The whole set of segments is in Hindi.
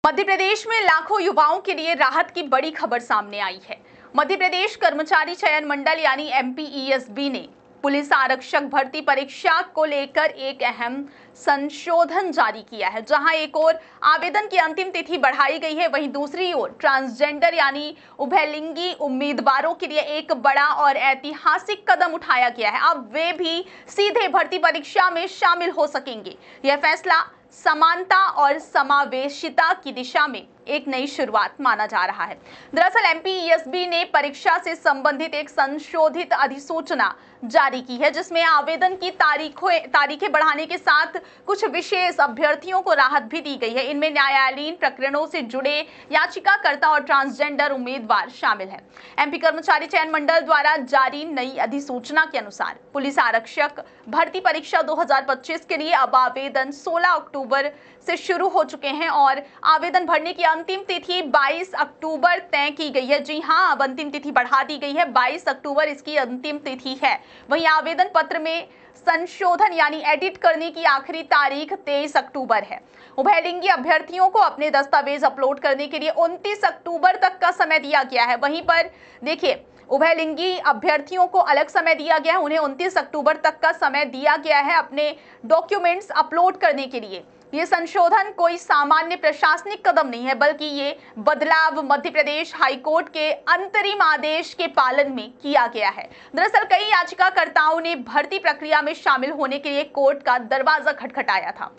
मध्य प्रदेश में लाखों युवाओं के लिए राहत की बड़ी खबर सामने आई है। मध्य प्रदेश कर्मचारी चयन मंडल यानी एमपीईएसबी ने पुलिस आरक्षक भर्ती परीक्षा को लेकर एक अहम संशोधन जारी किया है। जहां एक ओर आवेदन की अंतिम तिथि बढ़ाई गई है, वहीं दूसरी ओर ट्रांसजेंडर यानी उभयलिंगी उम्मीदवारों के लिए एक बड़ा और ऐतिहासिक कदम उठाया गया है। अब वे भी सीधे भर्ती परीक्षा में शामिल हो सकेंगे। यह फैसला समानता और समावेशिता की दिशा में एक नई शुरुआत माना जा रहा है। दरअसल एमपीईएसबी ने परीक्षा से संबंधित एक संशोधित अधिसूचना जारी की है, जिसमें आवेदन की तारीखें बढ़ाने के साथ कुछ विशेष अभ्यर्थियों को राहत भी दी गई है। इनमें न्यायालयीन प्रकरणों से जुड़े याचिकाकर्ता और ट्रांसजेंडर उम्मीदवार शामिल हैं। एमपी कर्मचारी चयन मंडल द्वारा जारी नई अधिसूचना के अनुसार पुलिस आरक्षक भर्ती परीक्षा 2025 के लिए अब आवेदन 16 अक्टूबर से शुरू हो चुके हैं और आवेदन भरने की अंतिम तिथि 22 अक्टूबर तय की गई है। जी हां, अब अंतिम तिथि बढ़ा दी गई है, 22 अक्टूबर इसकी अंतिम तिथि है। वहीं आवेदन पत्र में संशोधन यानी एडिट करने की आखिरी तारीख 23 अक्टूबर है। उभयलिंगी अभ्यर्थियों को अपने दस्तावेज अपलोड करने के लिए 29 अक्टूबर तक का समय दिया गया है। वहीं पर देखिए, उभयलिंगी अभ्यर्थियों को अलग समय दिया गया है, उन्हें 29 अक्टूबर तक का समय दिया गया है अपने डॉक्यूमेंट्स अपलोड करने के लिए। ये संशोधन कोई सामान्य प्रशासनिक कदम नहीं है, बल्कि ये बदलाव मध्य प्रदेश हाईकोर्ट के अंतरिम आदेश के पालन में किया गया है। दरअसल कई याचिकाकर्ताओं ने भर्ती प्रक्रिया में शामिल होने के लिए कोर्ट का दरवाजा खटखटाया था।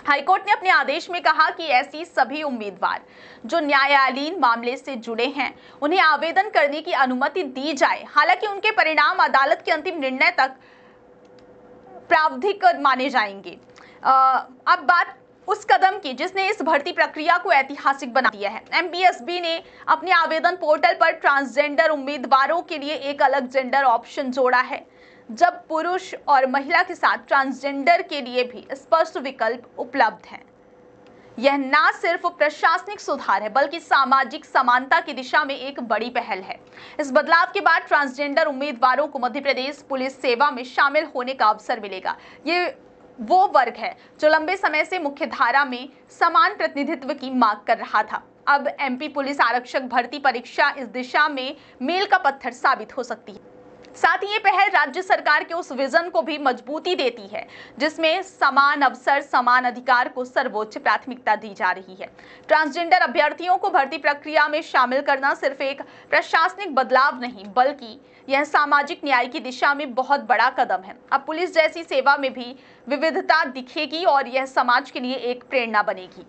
हाईकोर्ट ने अपने आदेश में कहा कि ऐसी सभी उम्मीदवार जो न्यायालयीन मामले से जुड़े हैं, उन्हें आवेदन करने की अनुमति दी जाए। हालांकि उनके परिणाम अदालत के अंतिम निर्णय तक प्रावधिक माने जाएंगे। अब बात उस कदम की जिसने इस भर्ती प्रक्रिया को ऐतिहासिक बना दिया है। एमपीईएसबी ने अपने आवेदन पोर्टल पर ट्रांसजेंडर उम्मीदवारों के लिए एक अलग जेंडर ऑप्शन जोड़ा है, जब पुरुष और महिला के साथ ट्रांसजेंडर के लिए भी स्पष्ट विकल्प उपलब्ध हैं। यह न सिर्फ प्रशासनिक सुधार है, बल्कि सामाजिक समानता की दिशा में एक बड़ी पहल है। इस बदलाव के बाद ट्रांसजेंडर उम्मीदवारों को मध्य प्रदेश पुलिस सेवा में शामिल होने का अवसर मिलेगा। ये वो वर्ग है जो लंबे समय से मुख्यधारा में समान प्रतिनिधित्व की मांग कर रहा था। अब एमपी पुलिस आरक्षक भर्ती परीक्षा इस दिशा में मील का पत्थर साबित हो सकती है। साथ ही ये पहल राज्य सरकार के उस विजन को भी मजबूती देती है, जिसमें समान अवसर समान अधिकार को सर्वोच्च प्राथमिकता दी जा रही है। ट्रांसजेंडर अभ्यर्थियों को भर्ती प्रक्रिया में शामिल करना सिर्फ एक प्रशासनिक बदलाव नहीं, बल्कि यह सामाजिक न्याय की दिशा में बहुत बड़ा कदम है। अब पुलिस जैसी सेवा में भी विविधता दिखेगी और यह समाज के लिए एक प्रेरणा बनेगी।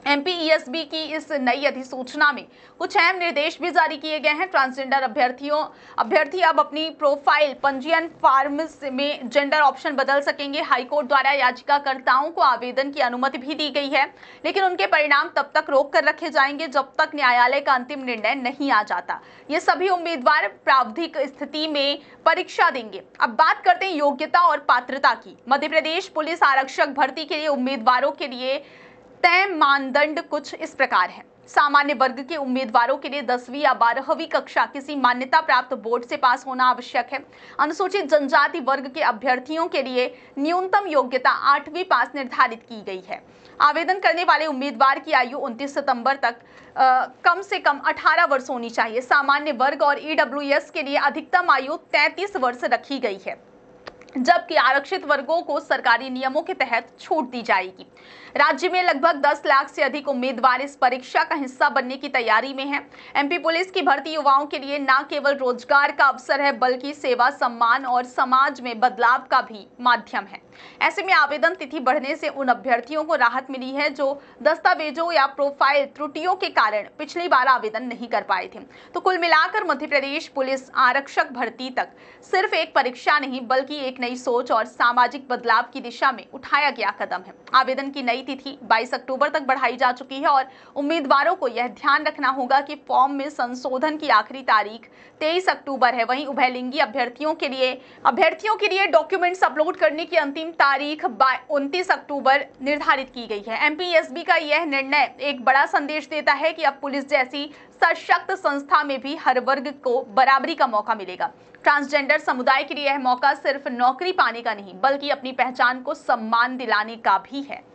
एमपीईएसबी की इस नई अधिसूचना में कुछ अहम निर्देश भी जारी किए गए हैं। ट्रांसजेंडर अभ्यर्थी अब अपनी प्रोफाइल पंजीयन फॉर्म में जेंडर ऑप्शन बदल सकेंगे। हाईकोर्ट द्वारा याचिकाकर्ताओं को आवेदन की अनुमति भी दी गई है, लेकिन उनके परिणाम तब तक रोक कर रखे जाएंगे जब तक न्यायालय का अंतिम निर्णय नहीं आ जाता। ये सभी उम्मीदवार प्रावधिक स्थिति में परीक्षा देंगे। अब बात करते हैं योग्यता और पात्रता की। मध्य प्रदेश पुलिस आरक्षक भर्ती के लिए उम्मीदवारों के लिए तय मानदंड कुछ इस प्रकार है। सामान्य वर्ग के उम्मीदवारों के लिए 10वीं या 12वीं कक्षा किसी मान्यता प्राप्त बोर्ड से पास होना आवश्यक है। अनुसूचित जनजाति वर्ग के अभ्यर्थियों के लिए न्यूनतम योग्यता 8वीं पास निर्धारित की गई है। आवेदन करने वाले उम्मीदवार की आयु 29 सितंबर तक कम से कम 18 वर्ष होनी चाहिए। सामान्य वर्ग और ईडब्ल्यूएस के लिए अधिकतम आयु 33 वर्ष रखी गई है, जबकि आरक्षित वर्गों को सरकारी नियमों के तहत छूट दी जाएगी। राज्य में लगभग 10 लाख से अधिक उम्मीदवार इस परीक्षा का हिस्सा बनने की तैयारी में हैं। एमपी पुलिस की भर्ती युवाओं के लिए न केवल रोजगार का अवसर है, बल्कि सेवा, सम्मान और समाज में बदलाव का भी माध्यम है। ऐसे में आवेदन तिथि बढ़ने से उन अभ्यर्थियों को राहत मिली है जो दस्तावेजों या प्रोफाइल त्रुटियों के कारण पिछली बार आवेदन नहीं कर पाए थे। तो कुल मिलाकर मध्य प्रदेश पुलिस आरक्षक भर्ती तक सिर्फ एक परीक्षा नहीं, बल्कि एक नई सोच और सामाजिक बदलाव की दिशा में उठाया गया कदम है। आवेदन की नई तिथि 22 अक्टूबर तक बढ़ाई जा चुकी है और उम्मीदवारों को यह ध्यान रखना होगा कि फॉर्म में संशोधन की आखिरी तारीख 23 अक्टूबर है। वहीं उभयलिंगी अभ्यर्थियों के लिए डॉक्यूमेंट्स अपलोड करने की अंतिम तारीख 29 अक्टूबर निर्धारित की गई है। एमपीईएसबी का यह निर्णय एक बड़ा संदेश देता है कि अब पुलिस जैसी सशक्त संस्था में भी हर वर्ग को बराबरी का मौका मिलेगा। ट्रांसजेंडर समुदाय के लिए यह मौका सिर्फ नौकरी पाने का नहीं, बल्कि अपनी पहचान को सम्मान दिलाने का भी है।